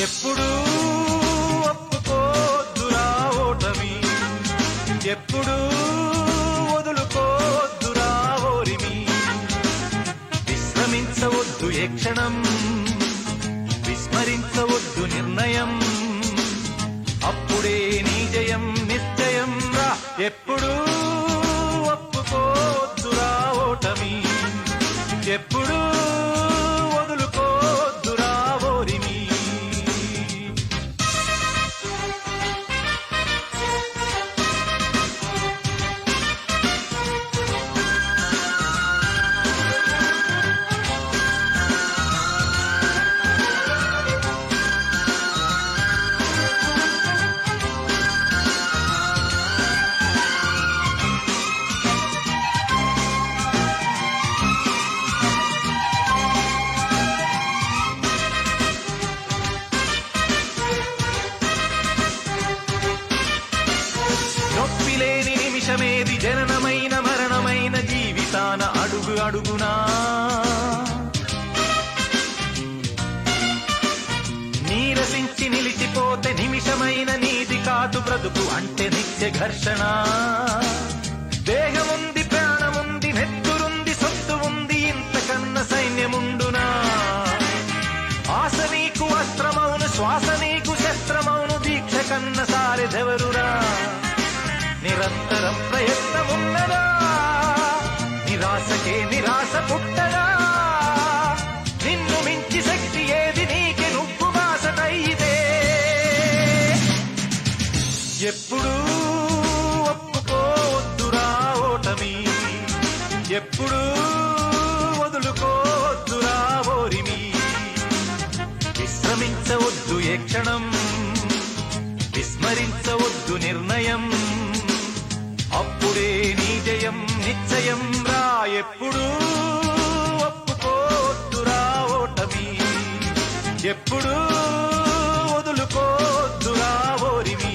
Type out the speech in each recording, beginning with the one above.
ఎప్పుడు ఒప్పుకోద్దురా ఓటమి, ఎప్పుడు వదులుకోద్దురా ఓరిమి. విశ్రమించవద్దు ఏ క్షణం, విస్మరించవద్దు నిర్ణయం, అప్పుడే నీ జయం నిశ్చయం రా. ఎప్పుడు ఒప్పుకోద్దురా ఓటమి, ఎప్పుడు వదులుకోద్దురా ఓరిమి. నొప్పిలేని నిమిషమేది, జననమైన మరణమైన జీవితాన అడుగు అడుగునా. నీరసించి నిలిచిపోతే నిమిషమైన నీది కాదు బ్రతుకు అంటే నిత్య ఘర్షణ. దేహముంది, ప్రాణముంది, నెత్తురుంది, సొత్తు ఉంది, ఇంతకన్న సైన్యముండునా. ఆశ నీకు అస్త్రమౌను, శ్వాస నీకు శస్త్రమౌను, దీక్ష కన్న సారెదెవరురా. నిరంతరం ప్రయత్నమున్నదా, నిరాశకే నిరాశ పుట్టదా. నిన్ను మించి శక్తి ఏది, నీకి నువ్వు బాసటైతే. ఎప్పుడు ఒప్పుకోవద్దురా ఓటమి, ఎప్పుడు వదులుకోవద్దురా ఓరిమి. విశ్రమించవద్దు ఏ క్షణం, విస్మరించవద్దు నిర్ణయం, అప్పుడే నీ జయం నిశ్చయం రా. ఎప్పుడు ఒప్పుకోద్దురా ఓటమి, ఎప్పుడు వదులుకోద్దురా ఓరిమి.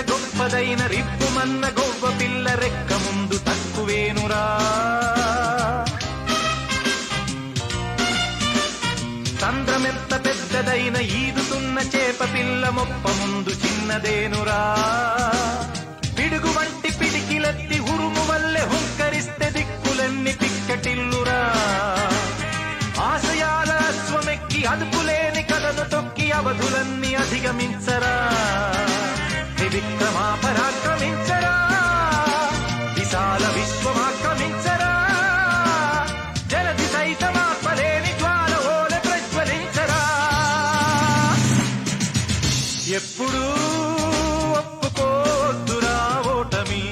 గొప్పదైన రిప్పుమన్న గొవ్వ పిల్ల రెక్క ముందు తక్కువేనురా. సంద్రమెంత పెద్దదైన ఈదుతున్న చేప పిల్ల మొప్ప ముందు చిన్నదేనురా. పిడుగు వంటి పిడికిలెత్తి ఉరుము వల్లే హుంకరిస్తే దిక్కులన్నీ పిక్కటిల్లురా. ఆశయాల అశ్వమెక్కి అదుపులేని కథను తొక్కి అవధులన్నీ అధిగమించరా. విక్రమా పరాక్రమించరా, విశాల విశ్వమాక్రమించరా. జలది సైతమాత్మలేని జ్వాల ఓలె ప్రజ్వలించరా. ఎప్పుడు ఒప్పుకోద్దురా ఓటమి,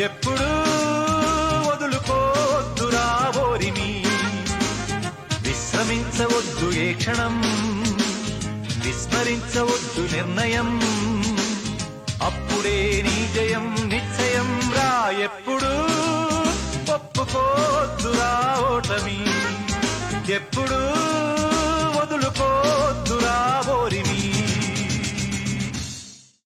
ఎప్పుడు వదులుకోద్దురా ఓరిమి. విశ్రమించవద్దు ఏ క్షణం, విస్మరించవద్దు నిర్ణయం, అప్పుడే నీ జయం నిశ్చయం రా. ఎప్పుడు ఒప్పుకోద్దురా ఓటమి, ఎప్పుడు